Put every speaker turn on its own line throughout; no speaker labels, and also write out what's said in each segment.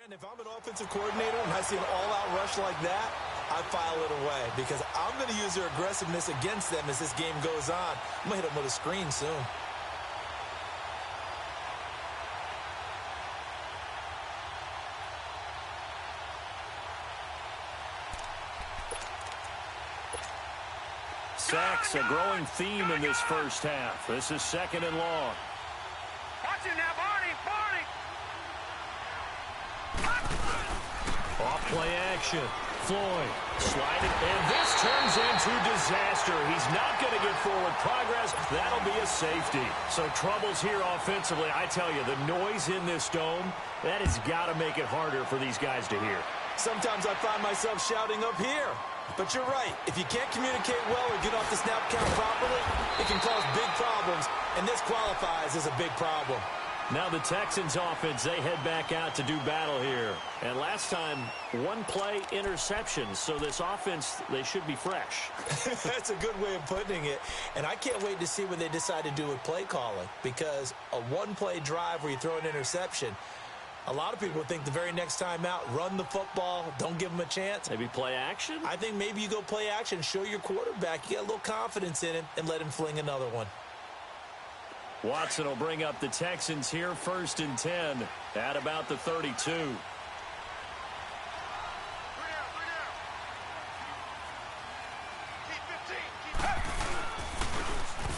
And if I'm an offensive coordinator and I see an all-out rush like that, I file it away because I'm going to use their aggressiveness against them as this game goes on. I'm going to hit them with a screen soon.
Sacks, a growing theme in this first half. This is 2nd and long.
Watch it now, Barney!
Off play action. Floyd sliding, and this turns into disaster. He's not going to get forward progress. That'll be a safety. So troubles here offensively. I tell you, the noise in this dome, that has got to make it harder for these guys to hear.
Sometimes I find myself shouting up here. But you're right. If you can't communicate well or get off the snap count properly, it can cause big problems, and this qualifies as a big problem.
Now the Texans offense, they head back out to do battle here. And last time, one play interception, so this offense, they should be fresh.
That's a good way of putting it. And I can't wait to see what they decide to do with play calling, because a one-play drive where you throw an interception, a lot of people think the very next time out, run the football, don't give them a chance.
Maybe play action?
I think maybe you go play action, show your quarterback, you got a little confidence in him, and let him fling another one.
Watson will bring up the Texans here, 1st and 10 at about the 32.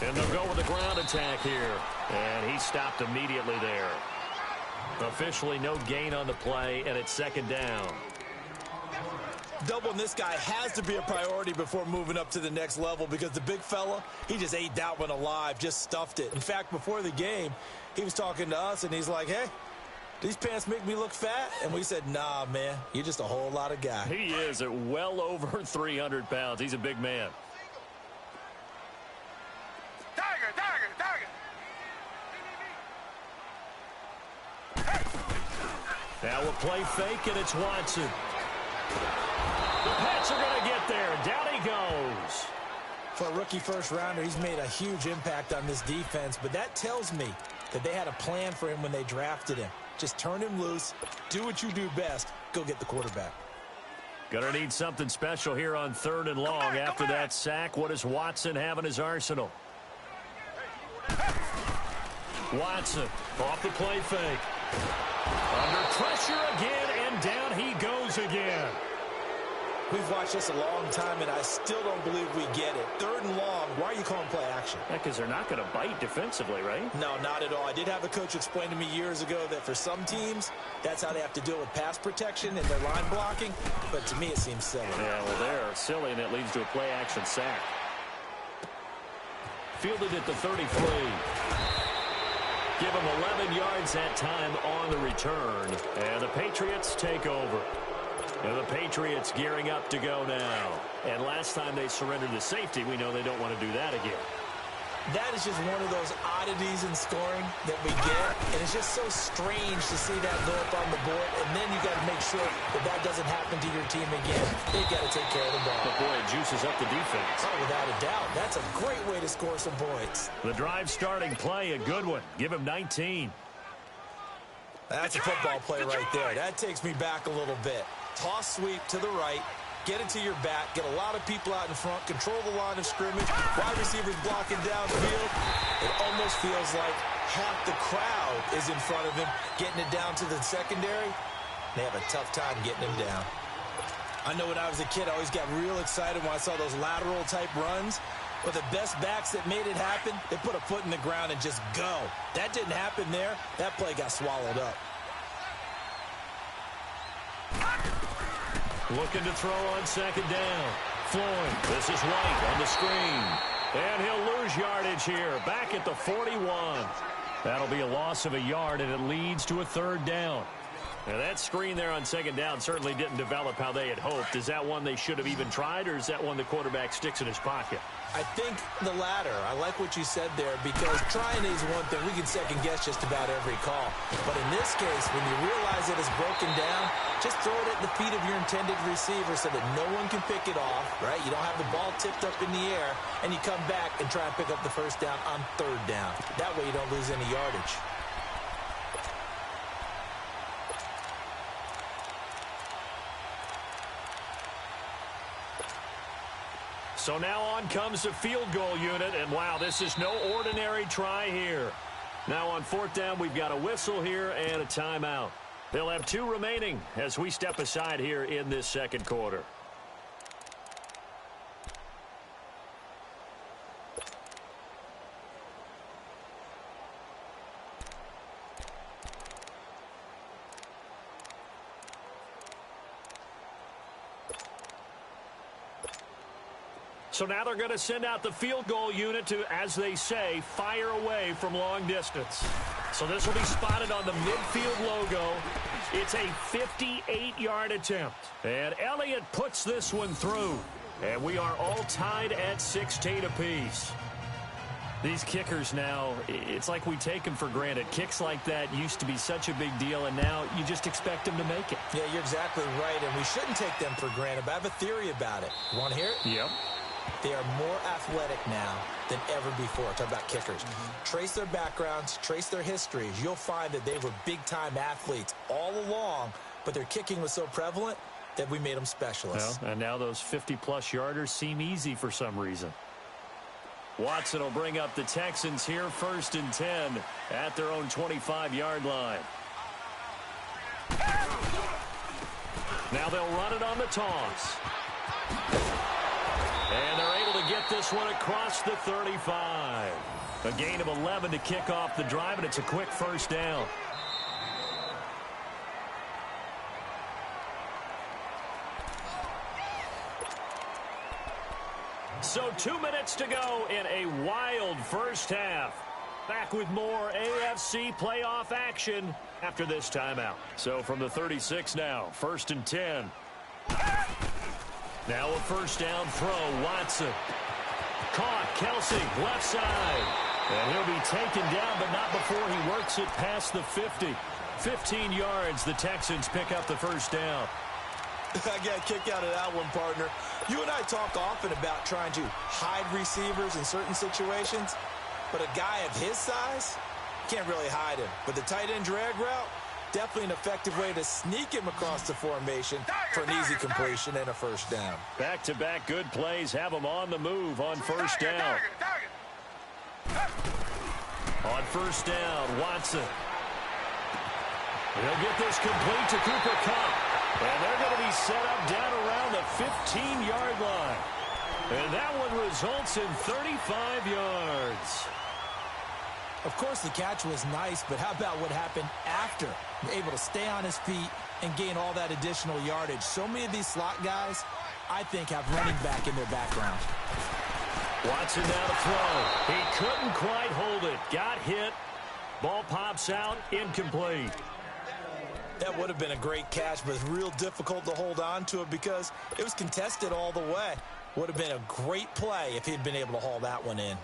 And they'll go with the ground attack here. And he stopped immediately there. Officially no gain on the play, and it's 2nd down.
Doubling this guy has to be a priority before moving up to the next level because the big fella, he just ate that one alive, just stuffed it. In fact, before the game, he was talking to us, and he's like, hey, these pants make me look fat? And we said, nah, man, you're just a whole lot of guy.
He is at well over 300 pounds. He's a big man.
Tiger!
Now we'll play fake, and it's Watson. The Pats are going to get there. Down he goes.
For a rookie first-rounder, he's made a huge impact on this defense, but that tells me that they had a plan for him when they drafted him. Just turn him loose, do what you do best, go get the quarterback.
Going to need something special here on 3rd and long. After that sack, what does Watson have in his arsenal? Watson off the play fake. Under pressure again, and down he goes again.
We've watched this a long time, and I still don't believe we get it. 3rd and long, why are you calling play action?
Yeah, because they're not going to bite defensively, right?
No, not at all. I did have a coach explain to me years ago that for some teams, that's how they have to deal with pass protection and their line blocking. But to me, it seems silly.
Yeah, well, they're silly, and it leads to a play action sack. Fielded at the 33. Give him 11 yards that time on the return. And the Patriots take over. And the Patriots gearing up to go now. And last time they surrendered the safety, we know they don't want to do that again.
That is just one of those oddities in scoring that we get. And it's just so strange to see that go up on the board. And then you got to make sure that that doesn't happen to your team again. They've got to take care of the ball.
But boy, it juices up the defense.
Oh, without a doubt. That's a great way to score some points.
The drive starting play, a good one. Give him 19.
That's a football play right there. That takes me back a little bit. Toss sweep to the right. Get it to your back. Get a lot of people out in front. Control the line of scrimmage. Wide receivers blocking downfield. It almost feels like half the crowd is in front of him, getting it down to the secondary. They have a tough time getting him down. I know when I was a kid, I always got real excited when I saw those lateral-type runs. But the best backs that made it happen, they put a foot in the ground and just go. That didn't happen there. That play got swallowed up.
Looking to throw on 2nd down. Floyd, this is White on the screen. And he'll lose yardage here, back at the 41. That'll be a loss of a yard, and it leads to a 3rd down. Now, that screen there on 2nd down certainly didn't develop how they had hoped. Is that one they should have even tried, or is that one the quarterback sticks in his pocket?
I think the latter. I like what you said there, because trying is one thing. We can second-guess just about every call. But in this case, when you realize that it's broken down, just throw it at the feet of your intended receiver so that no one can pick it off, right? You don't have the ball tipped up in the air, and you come back and try and pick up the 1st down on 3rd down. That way you don't lose any yardage.
So now on comes the field goal unit, and wow, this is no ordinary try here. Now on fourth down, we've got a whistle here and a timeout. They'll have 2 remaining as we step aside here in this second quarter. So now they're going to send out the field goal unit to, as they say, fire away from long distance. So this will be spotted on the midfield logo. It's a 58-yard attempt. And Elliott puts this one through. And we are all tied at 16 apiece. These kickers now, it's like we take them for granted. Kicks like that used to be such a big deal, and now you just expect them to make it.
Yeah, you're exactly right, and we shouldn't take them for granted, but I have a theory about it. You want to hear it?
Yep.
They are more athletic now than ever before. Talk about kickers. Trace their backgrounds, trace their histories. You'll find that they were big-time athletes all along, but their kicking was so prevalent that we made them specialists.
Well, and now those 50-plus yarders seem easy for some reason. Watson will bring up the Texans here, 1st and 10 at their own 25-yard line. Now they'll run it on the toss. And they're able to get this one across the 35. A gain of 11 to kick off the drive, and it's a quick first down. So 2 minutes to go in a wild first half. Back with more AFC playoff action after this timeout. So from the 36 now, 1st and 10. Now a first down throw, Watson. Caught, Kelsey, left side. And he'll be taken down, but not before he works it past the 50. 15 yards, the Texans pick up the first down.
I got a kick out of that one, partner. You and I talk often about trying to hide receivers in certain situations, but a guy of his size, can't really hide him. But the tight end drag route, definitely an effective way to sneak him across the formation for an easy completion and a first down.
Back-to-back good plays have him on the move on first down. On first down, Watson. He'll get this complete to Cooper Kupp. And they're going to be set up down around the 15-yard line. And that one results in 35 yards.
Of course, the catch was nice, but how about what happened after? Able to stay on his feet and gain all that additional yardage. So many of these slot guys, I think, have running back in their background.
Watson now to throw. He couldn't quite hold it. Got hit. Ball pops out. Incomplete.
That would have been a great catch, but it's real difficult to hold on to it because it was contested all the way. Would have been a great play if he'd been able to haul that one in.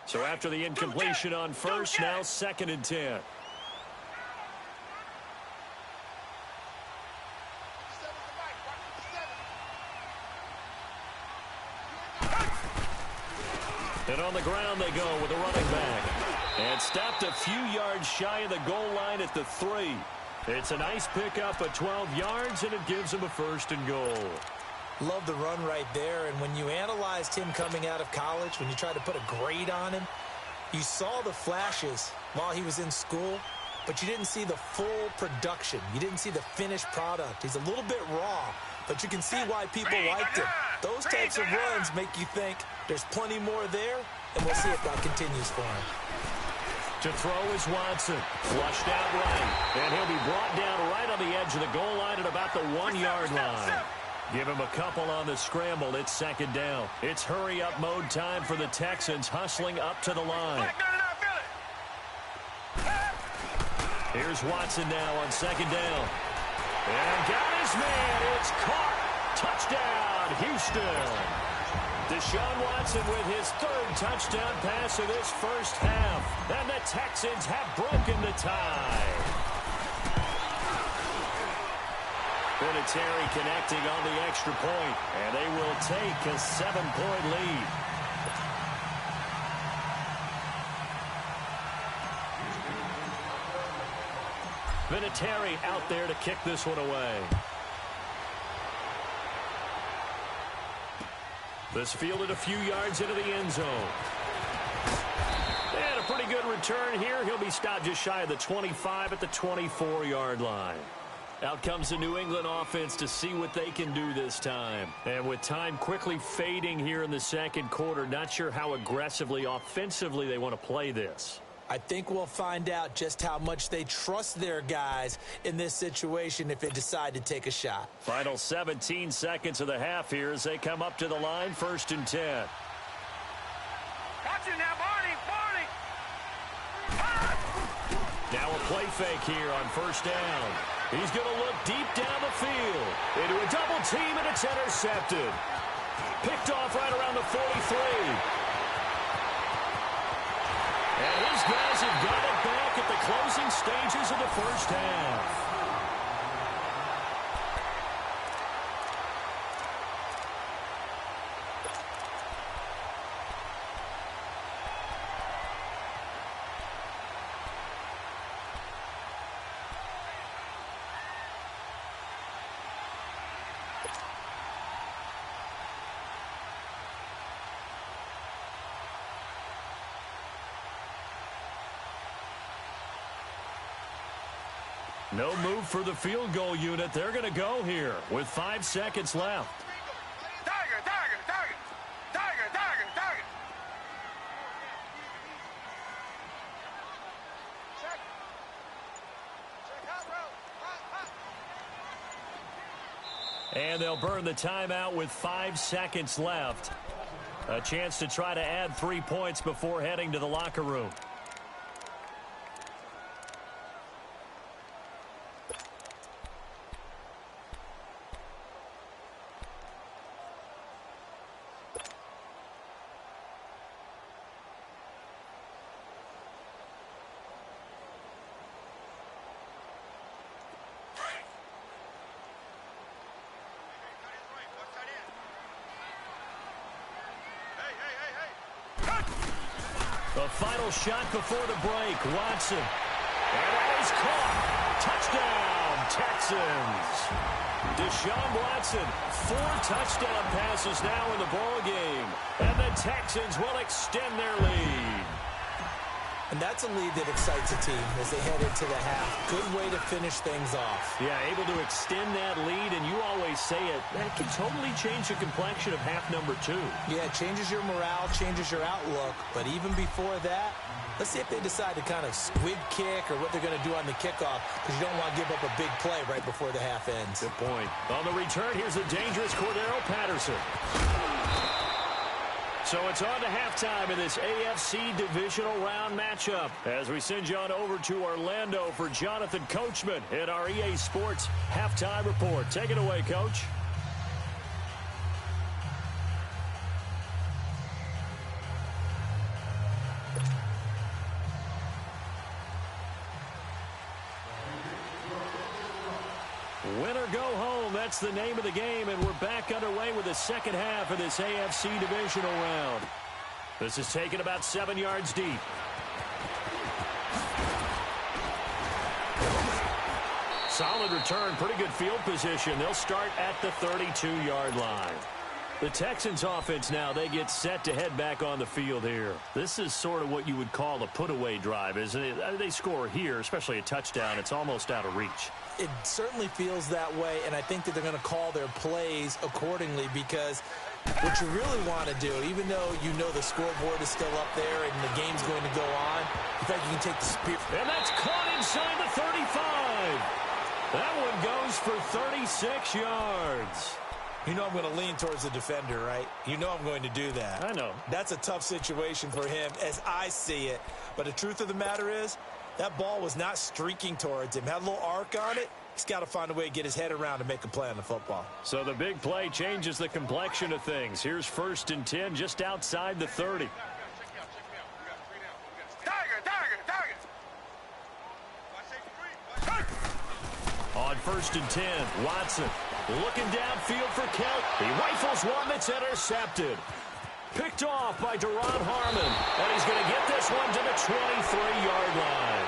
So after the incompletion on first, now 2nd and 10. And on the ground they go with a running back. And stopped a few yards shy of the goal line at the 3. It's a nice pickup of 12 yards, and it gives him a 1st and goal.
Love the run right there, and when you analyzed him coming out of college, when you tried to put a grade on him, you saw the flashes while he was in school, but you didn't see the full production. You didn't see the finished product. He's a little bit raw, but you can see why people liked him. Those types of runs make you think there's plenty more there, and we'll see if that continues for him.
To throw is Watson. Flushed out right, and he'll be brought down right on the edge of the goal line at about the 1-yard line. Give him a couple on the scramble. It's 2nd down. It's hurry-up mode time for the Texans, hustling up to the line. Here's Watson now on 2nd down. And got his man. It's caught. Touchdown, Houston. Deshaun Watson with his 3rd touchdown pass of this first half. And the Texans have broken the tie. Vinatieri connecting on the extra point, and they will take a 7-point lead. Vinatieri out there to kick this one away. This fielded a few yards into the end zone. And a pretty good return here. He'll be stopped just shy of the 25 at the 24-yard line. Out comes the New England offense to see what they can do this time. And with time quickly fading here in the second quarter, not sure how aggressively, offensively they want to play this.
I think we'll find out just how much they trust their guys in this situation if they decide to take a shot.
Final 17 seconds of the half here as they come up to the line, 1st and 10.
Watch it now, Barney!
Now a play fake here on 1st down. He's going to look deep down the field. Into a double team, and it's intercepted. Picked off right around the 43. And his guys have got it back at the closing stages of the first half. No move for the field goal unit. They're going to go here with 5 seconds left.
Tiger, Tiger, Tiger! Tiger, Tiger, Tiger! Check. Check out, bro. Hot, hot.
And they'll burn the timeout with 5 seconds left. A chance to try to add 3 points before heading to the locker room. The final shot before the break, Watson. And that is caught. Touchdown, Texans. Deshaun Watson, 4 touchdown passes now in the ball game. And the Texans will extend their lead.
And that's a lead that excites a team as they head into the half. Good way to finish things off.
Yeah, able to extend that lead, and you always say it, that can totally change the complexion of half number 2.
Yeah, it changes your morale, changes your outlook. But even before that, let's see if they decide to kind of squib kick or what they're going to do on the kickoff, because you don't want to give up a big play right before the half ends.
Good point. On the return, here's the dangerous Cordero Patterson. So it's on to halftime in this AFC divisional round matchup as we send you on over to Orlando for Jonathan Coachman in our EA Sports halftime report. Take it away, Coach. Win or go home, that's the name of the game, and we're back underway with the second half of this AFC divisional round. This is taken about 7 yards deep. Solid return, pretty good field position. They'll start at the 32-yard line. The Texans offense now, they get set to head back on the field here. This is sort of what you would call a put-away drive, isn't it? They score here, especially a touchdown. It's almost out of reach.
It certainly feels that way, and I think that they're going to call their plays accordingly, because what you really want to do, even though you know the scoreboard is still up there and the game's going to go on, in fact, you can take the spear.
And that's caught inside the 35. That one goes for 36 yards.
You know I'm going to lean towards the defender, right? You know I'm going to do that.
I know.
That's a tough situation for him as I see it. But the truth of the matter is, that ball was not streaking towards him. Had a little arc on it. He's got to find a way to get his head around and make a play on the football.
So the big play changes the complexion of things. Here's 1st and 10 just outside the 30. On 1st and 10, Watson looking downfield for Kelly. He rifles one that's intercepted. Picked off by Deron Harmon. And he's going to get this one to the 23-yard line.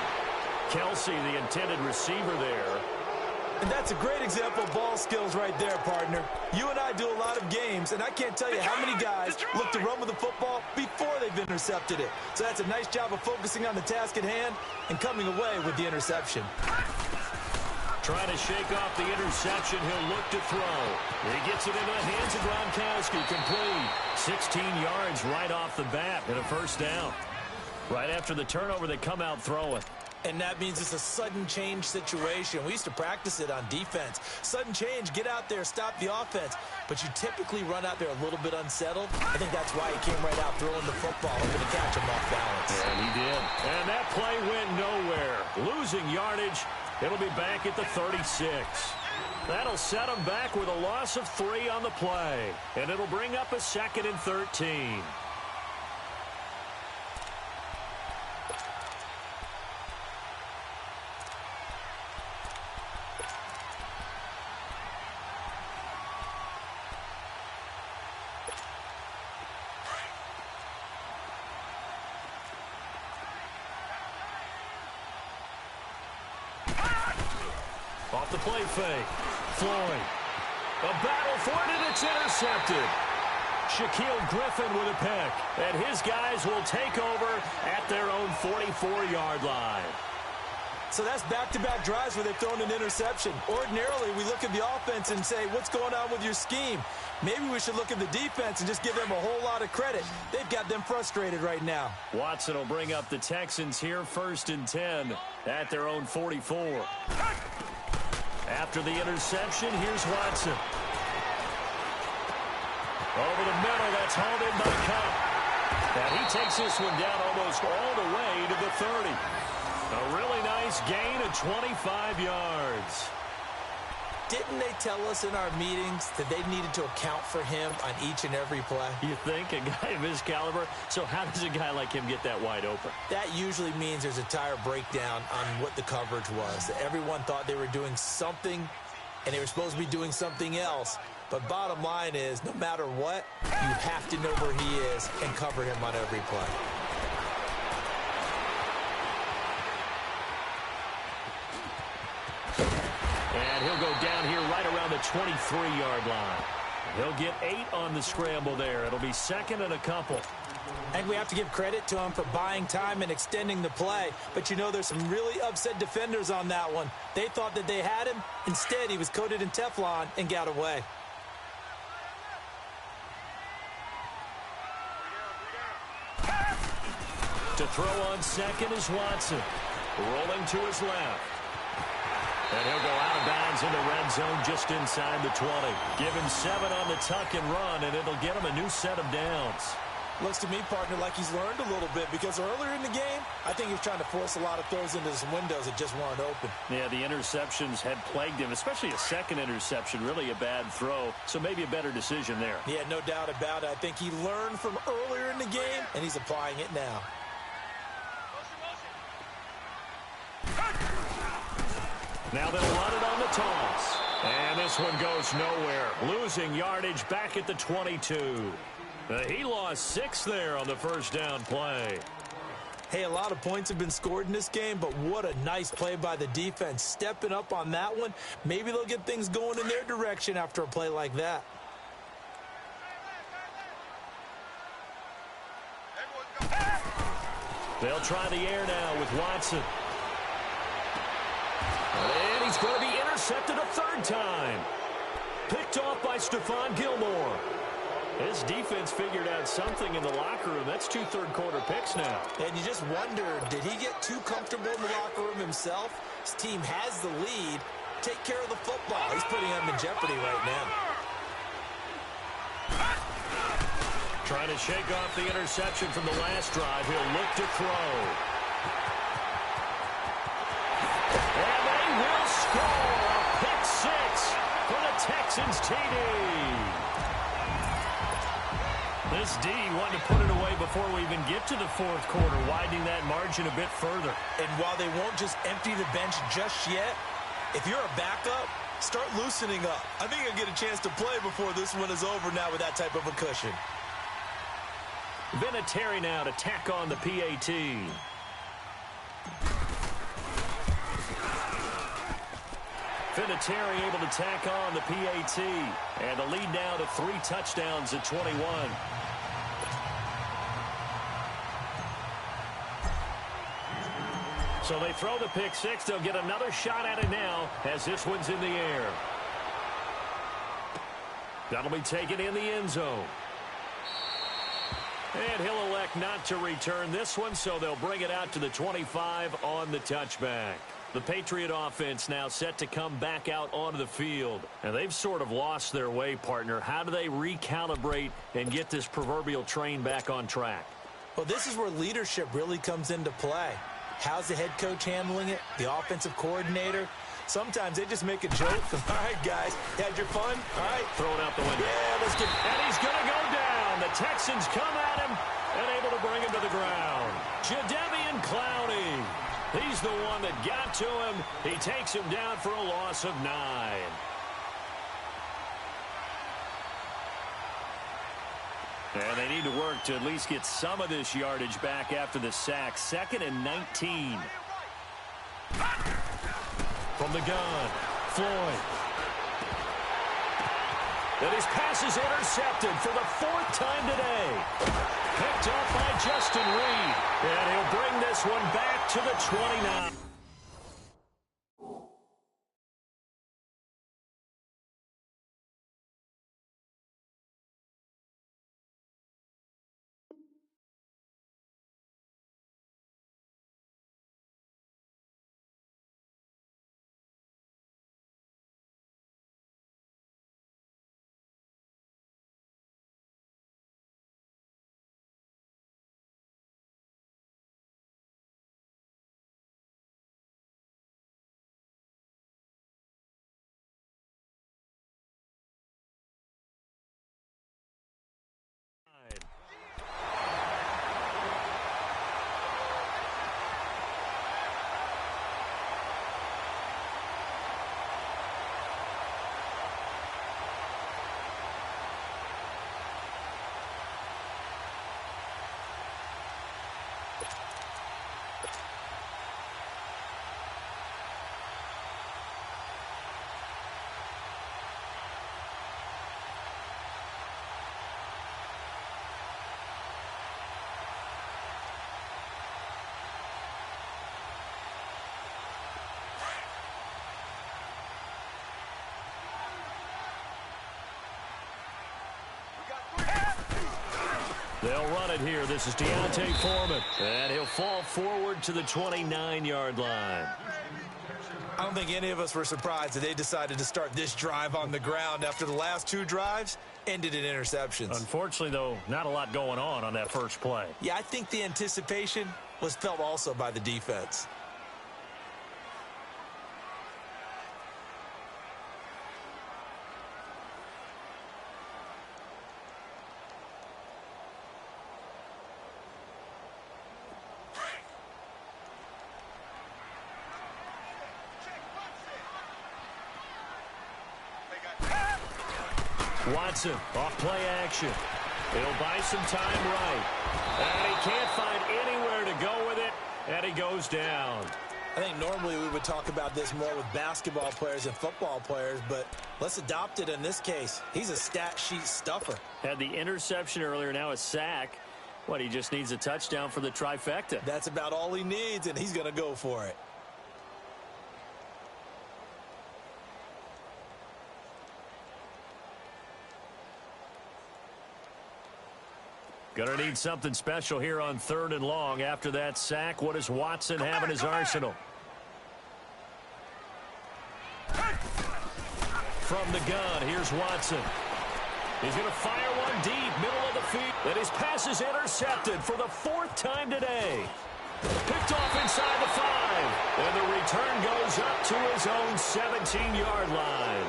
Kelsey, the intended receiver there.
And that's a great example of ball skills right there, partner. You and I do a lot of games, and I can't tell you how many guys look to run with the football before they've intercepted it. So that's a nice job of focusing on the task at hand and coming away with the interception.
Trying to shake off the interception. He'll look to throw. He gets it into the hands of Gronkowski. Complete. 16 yards right off the bat and a first down. Right after the turnover, they come out throwing.
And that means it's a sudden change situation. We used to practice it on defense. Sudden change, get out there, stop the offense. But you typically run out there a little bit unsettled. I think that's why he came right out throwing the football, hoping to catch him off balance.
And he did. And that play went nowhere. Losing yardage. It'll be back at the 36. That'll set him back with a loss of 3 on the play. And it'll bring up a 2nd and 13. Off the play fake. Floyd. A battle for it, and it's intercepted. Shaquille Griffin with a pick. And his guys will take over at their own 44-yard line.
So that's back-to-back drives where they've thrown an interception. Ordinarily, we look at the offense and say, what's going on with your scheme? Maybe we should look at the defense and just give them a whole lot of credit. They've got them frustrated right now.
Watson will bring up the Texans here, 1st and 10 at their own 44. After the interception, here's Watson. Over the middle, that's hauled in by Cup. And he takes this one down almost all the way to the 30. A really nice gain of 25 yards.
Didn't they tell us in our meetings that they needed to account for him on each and every play?
You think? A guy of his caliber? So how does a guy like him get that wide open?
That usually means there's a tire breakdown on what the coverage was. Everyone thought they were doing something, and they were supposed to be doing something else. But bottom line is, no matter what, you have to know where he is and cover him on every play.
And he'll go down here right around the 23-yard line. He'll get 8 on the scramble there. It'll be 2nd and a couple.
And we have to give credit to him for buying time and extending the play. But, you know, there's some really upset defenders on that one. They thought that they had him. Instead, he was coated in Teflon and got away.
To throw on 2nd is Watson. Rolling to his left. And he'll go out of bounds in the red zone just inside the 20. Give him 7 on the tuck and run, and it'll get him a new set of downs.
Looks to me, partner, like he's learned a little bit because earlier in the game, I think he was trying to force a lot of throws into some windows that just weren't open.
Yeah, the interceptions had plagued him, especially a second interception, really a bad throw. So maybe a better decision there.
Yeah, no doubt about it. I think he learned from earlier in the game, and he's applying it now.
Now they'll run it on the toss. And this one goes nowhere. Losing yardage back at the 22. He lost 6 there on the first down play.
Hey, a lot of points have been scored in this game, but what a nice play by the defense. Stepping up on that one. Maybe they'll get things going in their direction after a play like that.
They'll try the air now with Watson. And he's going to be intercepted a 3rd time. Picked off by Stephon Gilmore. His defense figured out something in the locker room. That's 2 third-quarter picks now.
And you just wonder, did he get too comfortable in the locker room himself? His team has the lead. Take care of the football. He's putting them in jeopardy right now.
Trying to shake off the interception from the last drive. He'll look to throw. And they will score a pick 6 for the Texans TD. This D wanted to put it away before we even get to the 4th quarter, widening that margin a bit further.
And while they won't just empty the bench just yet, if you're a backup, start loosening up. I think you'll get a chance to play before this one is over now with that type of a cushion.
Vinatieri now to tack on the PAT. Vinatieri able to tack on the PAT. And the lead now to 3 touchdowns at 21. So they throw the pick six. They'll get another shot at it now as this one's in the air. That'll be taken in the end zone. And he'll elect not to return this one, so they'll bring it out to the 25 on the touchback. The Patriot offense now set to come back out onto the field. And they've sort of lost their way, partner. How do they recalibrate and get this proverbial train back on track?
Well, this is where leadership really comes into play. How's the head coach handling it? The offensive coordinator? Sometimes they just make a joke. All right, guys, you had your fun? All right.
Throw it out the window.
Yeah, let's get...
And he's going to go down. The Texans come at him and able to bring him to the ground. Jadeveon Clowney. He's the one that got to him. He takes him down for a loss of 9. And they need to work to at least get some of this yardage back after the sack. 2nd and 19. From the gun, Floyd. And his pass is intercepted for the 4th time today. Picked off by Justin Reed. And he'll bring this one back to the 29. They'll run it here. This is Deontay Foreman. And he'll fall forward to the 29-yard line.
I don't think any of us were surprised that they decided to start this drive on the ground after the last 2 drives ended in interceptions.
Unfortunately, though, not a lot going on that first play.
Yeah, I think the anticipation was felt also by the defense.
Watson, off play action. He'll buy some time right. And he can't find anywhere to go with it, and he goes down.
I think normally we would talk about this more with basketball players and football players, but let's adopt it in this case. He's a stat sheet stuffer.
Had the interception earlier, now a sack. What, he just needs a touchdown for the trifecta.
That's about all he needs, and he's going to go for it.
Going to need something special here on 3rd and long. After that sack, what does Watson have in his arsenal? From the gun, here's Watson. He's going to fire one deep, middle of the field. And his pass is intercepted for the 4th time today. Picked off inside the 5. And the return goes up to his own 17-yard line.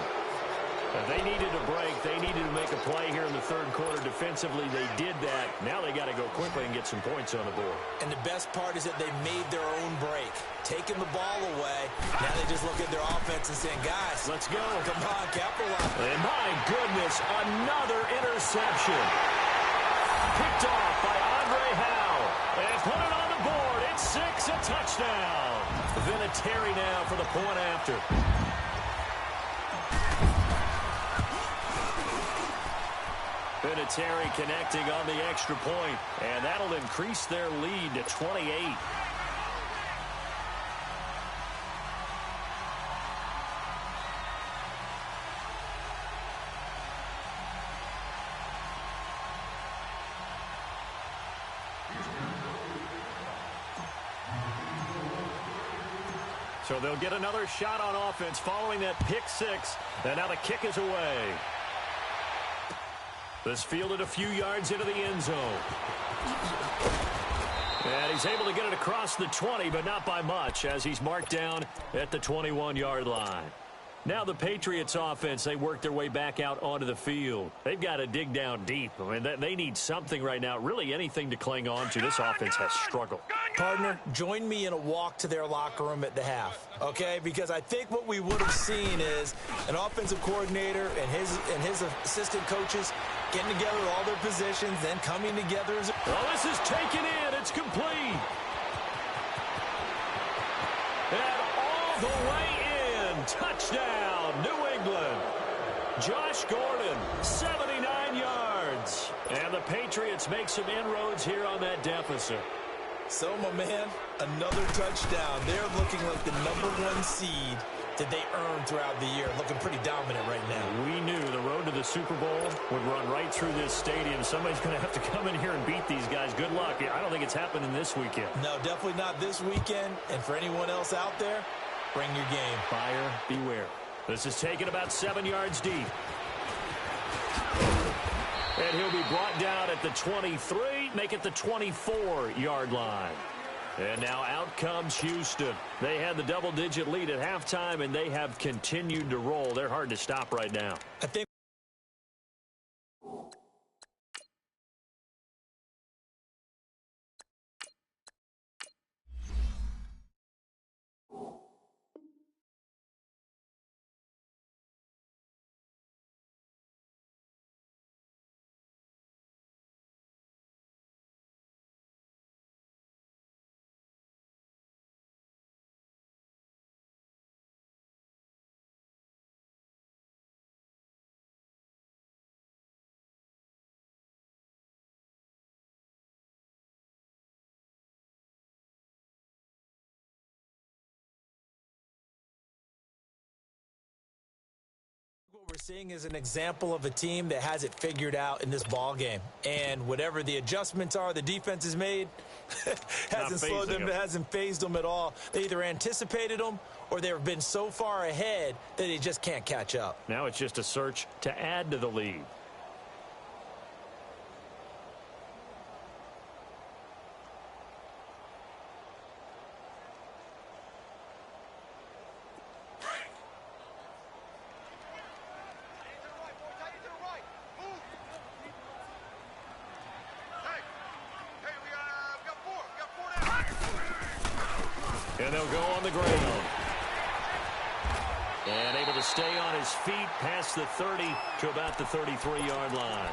They needed a break. They needed to make a play here in the 3rd quarter. Defensively, they did that. Now they got to go quickly and get some points on the board.
And the best part is that they made their own break. Taking the ball away. Now they just look at their offense and saying, guys,
let's go.
Come on, capitalize.
And my goodness, another interception. Picked off by Andre Howe. And put it on the board. It's 6, a touchdown. Vinatieri now for the point after. Vinatieri connecting on the extra point, and that'll increase their lead to 28. So they'll get another shot on offense following that pick six, and now the kick is away. This fielded a few yards into the end zone. And he's able to get it across the 20, but not by much, as he's marked down at the 21-yard line. Now the Patriots offense, they work their way back out onto the field. They've got to dig down deep. I mean, they need something right now, really anything to cling on to. This offense has struggled.
Partner, join me in a walk to their locker room at the half, okay? Because I think what we would have seen is an offensive coordinator and his assistant coaches getting together with all their positions, then coming together.
Well, this is taken in. It's complete. And all the way in. Touchdown, New England. Josh Gordon, 79 yards. And the Patriots make some inroads here on that deficit.
So, my man, another touchdown. They're looking like the #1 seed that they earned throughout the year. Looking pretty dominant right now.
We knew the road to the Super Bowl would run right through this stadium. Somebody's going to have to come in here and beat these guys. Good luck. I don't think it's happening this weekend.
No, definitely not this weekend. And for anyone else out there, bring your game.
Buyer beware. This is taken about 7 yards deep. And he'll be brought down at the 23, make it the 24-yard line. And now out comes Houston. They had the double-digit lead at halftime, and they have continued to roll. They're hard to stop right now.
I think what we're seeing is an example of a team that has it figured out in this ball game. And whatever the adjustments are the defense has made, hasn't slowed them, hasn't phased them at all. They either anticipated them or they've been so far ahead that they just can't catch up.
Now it's just a search to add to the lead. And they'll go on the ground. And able to stay on his feet past the 30 to about the 33-yard line.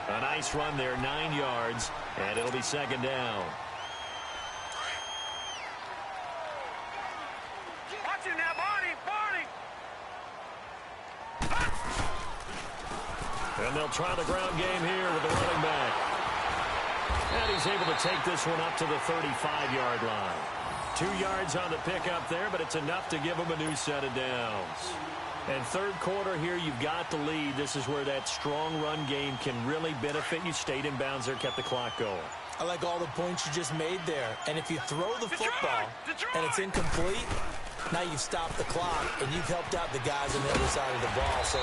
A nice run there, 9 yards, and it'll be second down.
Watch him now, Barney!
And they'll try the ground game here with the running back. And he's able to take this one up to the 35-yard line. 2 yards on the pickup there, but it's enough to give them a new set of downs. And third quarter here, you've got the lead. This is where that strong run game can really benefit you. Stayed in bounds there, kept the clock going.
I like all the points you just made there. And if you throw the football and it's incomplete, now you've stopped the clock and you've helped out the guys on the other side of the ball. So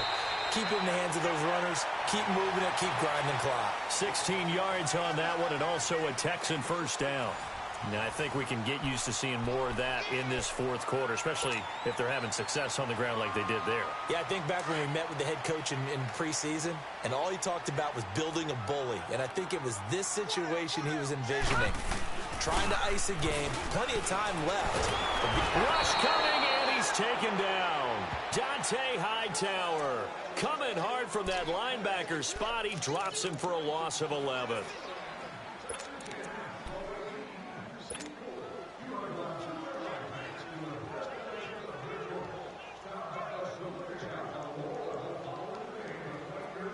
keep it in the hands of those runners. Keep moving it. Keep grinding the clock.
16 yards on that one, and also a Texan first down. Now, I think we can get used to seeing more of that in this fourth quarter, especially if they're having success on the ground like they did there.
Yeah, I think back when we met with the head coach in preseason, and all he talked about was building a bully. And I think it was this situation he was envisioning. Trying to ice a game, plenty of time left.
Rush coming, and he's taken down. Dante Hightower coming hard from that linebacker spot. He drops him for a loss of 11.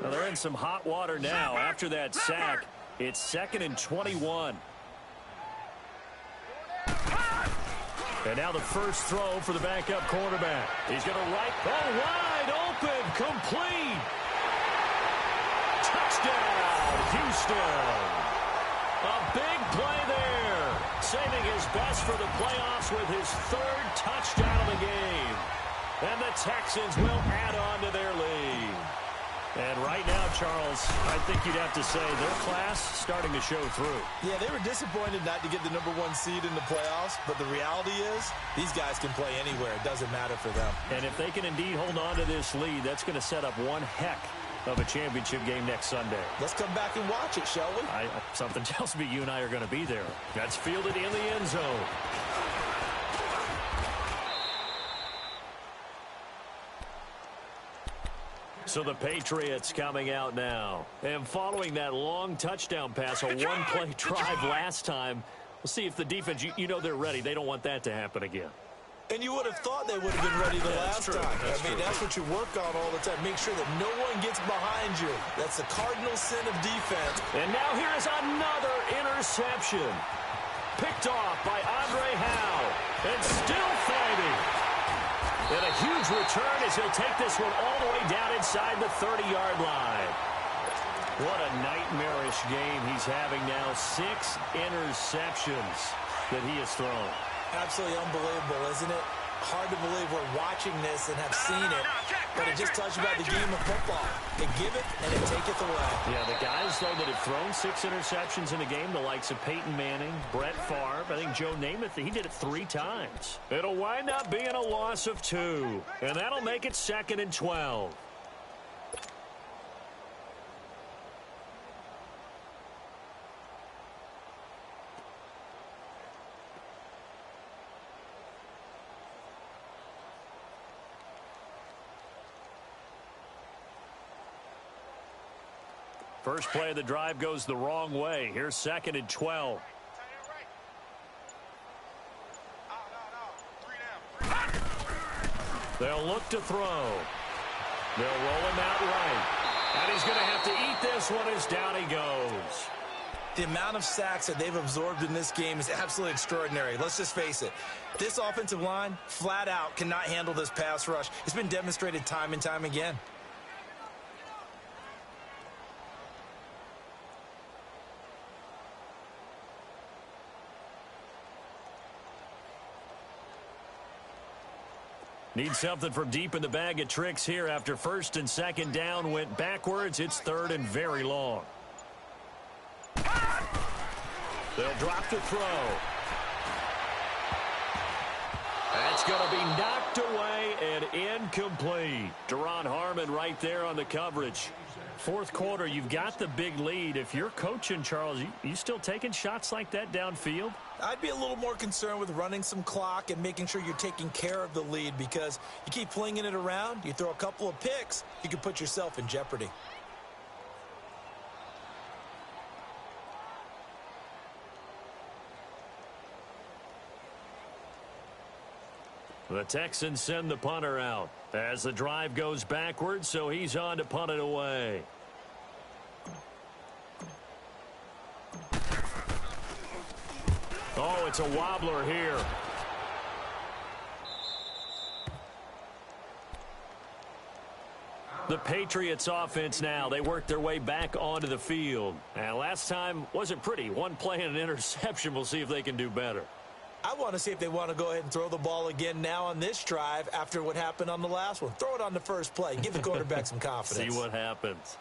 Well, they're in some hot water now. After that sack, it's 2nd and 21. And now the first throw for the backup quarterback. He's going to wide open, complete. Touchdown, Houston. A big play there. Saving his best for the playoffs with his 3rd touchdown of the game. And the Texans will add on to their lead. And right now, Charles, I think you'd have to say their class starting to show through.
Yeah, they were disappointed not to get the #1 seed in the playoffs, but the reality is these guys can play anywhere. It doesn't matter for them.
And if they can indeed hold on to this lead, that's going to set up one heck of a championship game next Sunday.
Let's come back and watch it, shall we?
Something tells me you and I are going to be there. That's fielded in the end zone. So the Patriots coming out now. And following that long touchdown pass, a one-play drive last time, we'll see if the defense, you know they're ready. They don't want that to happen again.
And you would have thought they would have been ready the last time. That's what you work on all the time. Make sure that no one gets behind you. That's the cardinal sin of defense.
And now here is another interception. Picked off by Andre Howe. And still fighting. And a huge return as he'll take this one all the way down inside the 30-yard line. What a nightmarish game he's having now. 6 interceptions that he has thrown.
Absolutely unbelievable, isn't it? Hard to believe we're watching this and have seen it, but it just tells you about the game of football. They give it and it taketh away.
Yeah, the guys, though, that have thrown 6 interceptions in a game, the likes of Peyton Manning, Brett Favre, I think Joe Namath, he did it 3 times. It'll wind up being a loss of 2, and that'll make it 2nd and 12. First play of the drive goes the wrong way. Here's 2nd and 12. They'll look to throw. They'll roll him out right. And he's going to have to eat this one as down he goes.
The amount of sacks that they've absorbed in this game is absolutely extraordinary. Let's just face it. This offensive line, flat out, cannot handle this pass rush. It's been demonstrated time and time again.
Need something from deep in the bag of tricks here after 1st and 2nd down went backwards. It's 3rd and very long. They'll drop to throw. That's going to be knocked away and incomplete. Deron Harmon right there on the coverage. 4th quarter, you've got the big lead. If you're coaching, Charles, you still taking shots like that downfield?
I'd be a little more concerned with running some clock and making sure you're taking care of the lead, because you keep flinging it around, you throw a couple of picks, you can put yourself in jeopardy.
The Texans send the punter out as the drive goes backwards, so he's on to punt it away. Oh, it's a wobbler here. The Patriots offense now. They work their way back onto the field. And last time wasn't pretty. One play and an interception. We'll see if they can do better.
I want to see if they want to go ahead and throw the ball again now on this drive after what happened on the last one. Throw it on the first play. Give the quarterback some confidence.
See what happens.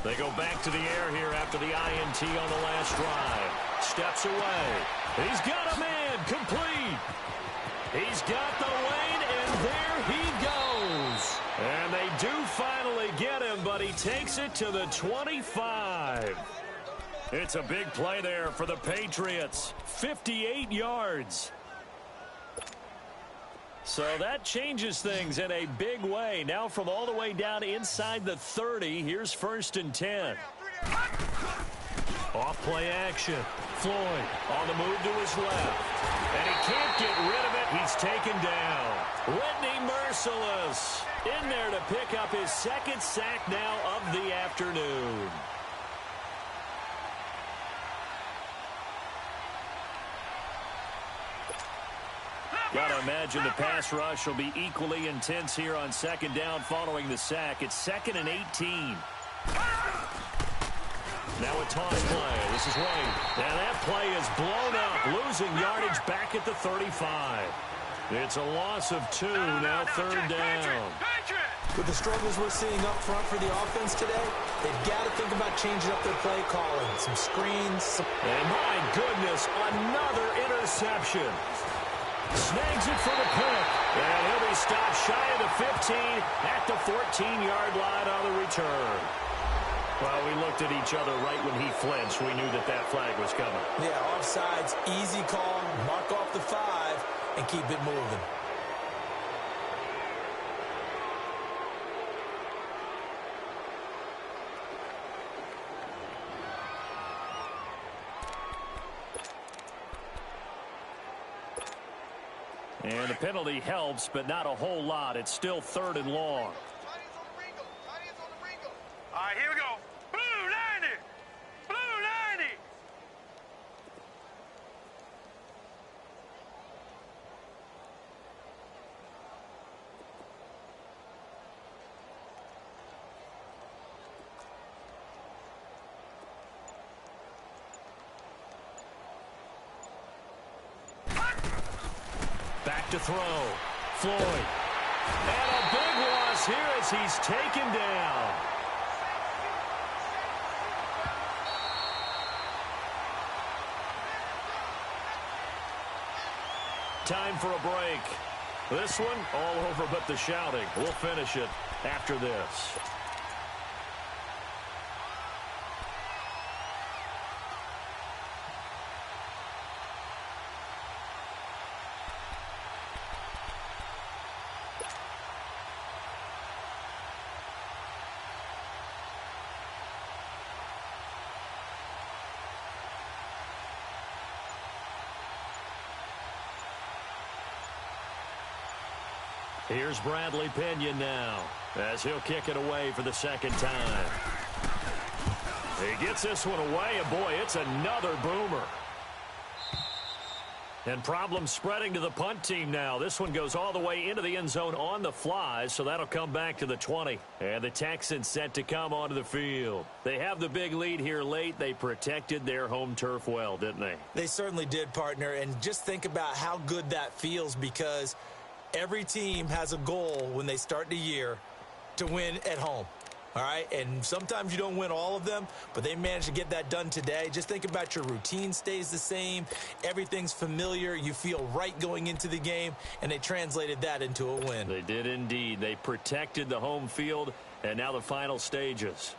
They go back to the air here after the INT on the last drive. Steps away. He's got a man complete. He's got the lane, and there he goes. And they do finally get him, but he takes it to the 25. It's a big play there for the Patriots. 58 yards. So that changes things in a big way. Now from all the way down inside the 30, here's 1st and 10. Off play action. Floyd on the move to his left. And he can't get rid of it. He's taken down. Whitney Merciless in there to pick up his 2nd sack now of the afternoon. Got to imagine the pass rush will be equally intense here on 2nd down following the sack. It's 2nd and 18. Now a toss play. This is White. And that play is blown up, losing yardage back at the 35. It's a loss of 2, now 3rd down.
With the struggles we're seeing up front for the offense today, they've got to think about changing up their play calling. Some screens.
And my goodness, another interception. Snags it for the pick. And he'll be stopped shy of the 15 at the 14-yard line on the return. Well, we looked at each other right when he flinched. We knew that that flag was coming.
Yeah, offsides, easy call, mark off the 5, and keep it moving.
And the penalty helps, but not a whole lot. It's still 3rd and long.
All right, here we go. Blue 90. Blue 90.
Back to throw. Floyd. And a big loss here as he's taken down. Time for a break. This one all over but the shouting. We'll finish it after this. Here's Bradley Pinion now as he'll kick it away for the 2nd time. He gets this one away, and boy, it's another boomer. And problems spreading to the punt team now. This one goes all the way into the end zone on the fly, so that'll come back to the 20. And the Texans set to come onto the field. They have the big lead here late. They protected their home turf well, didn't they?
They certainly did, partner. And just think about how good that feels, because every team has a goal when they start the year to win at home. All right, and sometimes you don't win all of them, but they managed to get that done today. Just think about your routine stays the same. Everything's familiar. You feel right going into the game, and they translated that into a win.
They did indeed. They protected the home field, and now the final stages.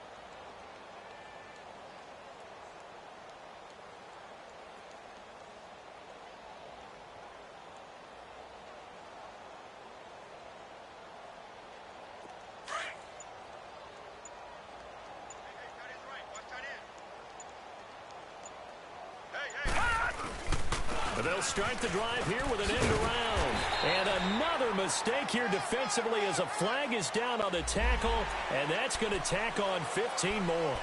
They'll start the drive here with an end around. And another mistake here defensively as a flag is down on the tackle, and that's going to tack on 15 more.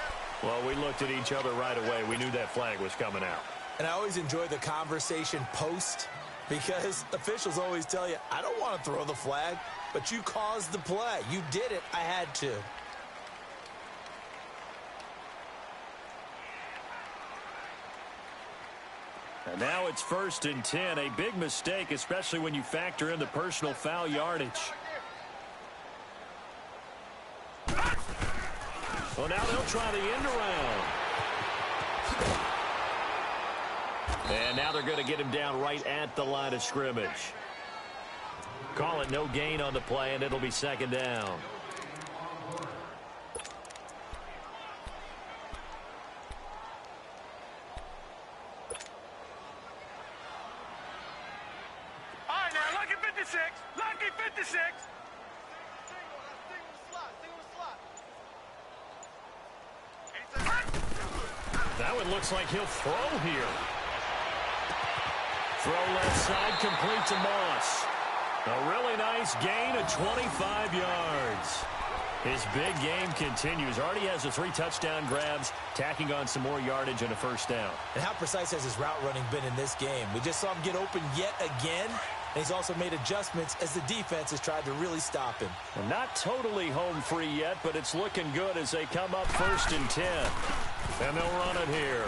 Well, we looked at each other right away. We knew that flag was coming out.
And I always enjoy the conversation post, because officials always tell you, I don't want to throw the flag, but you caused the play. You did it. I had to.
And now it's 1st and 10. A big mistake, especially when you factor in the personal foul yardage. Well, now they'll try the end around. And now they're going to get him down right at the line of scrimmage. Call it no gain on the play, and it'll be 2nd down.
56.
That one looks like he'll throw here. Throw left side, complete to Moss. A really nice gain of 25 yards. His big game continues. Already has the 3 touchdown grabs, tacking on some more yardage and a first down.
And how precise has his route running been in this game? We just saw him get open yet again. And he's also made adjustments as the defense has tried to really stop him.
Well, not totally home free yet, but it's looking good as they come up 1st and 10. And they'll run it here.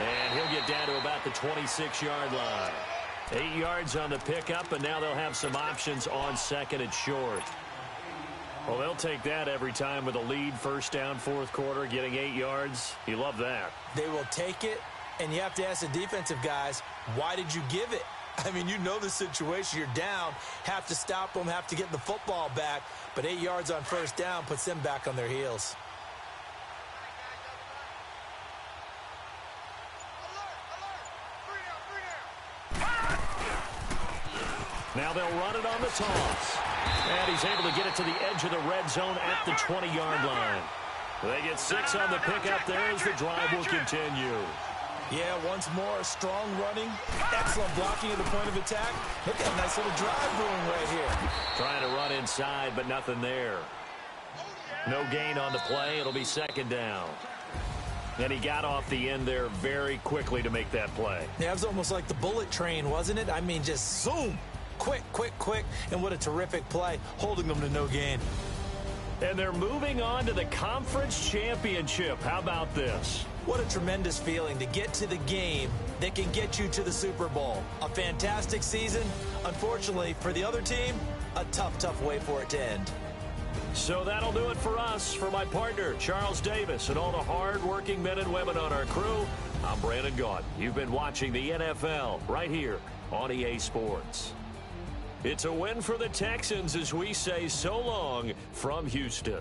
And he'll get down to about the 26-yard line. 8 yards on the pickup, and now they'll have some options on 2nd and short. Well, they'll take that every time with a lead, 1st down, 4th quarter, getting 8 yards. You love that.
They will take it, and you have to ask the defensive guys, why did you give it? I mean, you know the situation. You're down, have to stop them, have to get the football back. But 8 yards on 1st down puts them back on their heels.
Now they'll run it on the toss. And he's able to get it to the edge of the red zone at the 20-yard line. They get 6 on the pickup there as the drive will continue.
Yeah, once more, strong running, excellent blocking at the point of attack. Look at a nice little drive brewing right here.
Trying to run inside, but nothing there. No gain on the play. It'll be 2nd down. And he got off the end there very quickly to make that play.
Yeah, it was almost like the bullet train, wasn't it? I mean, just zoom. Quick, quick, quick. And what a terrific play, holding them to no gain.
And they're moving on to the conference championship. How about this?
What a tremendous feeling to get to the game that can get you to the Super Bowl. A fantastic season. Unfortunately, for the other team, a tough, tough way for it to end.
So that'll do it for us. For my partner, Charles Davis, and all the hard-working men and women on our crew, I'm Brandon Gaudin. You've been watching the NFL right here on EA Sports. It's a win for the Texans as we say so long from Houston.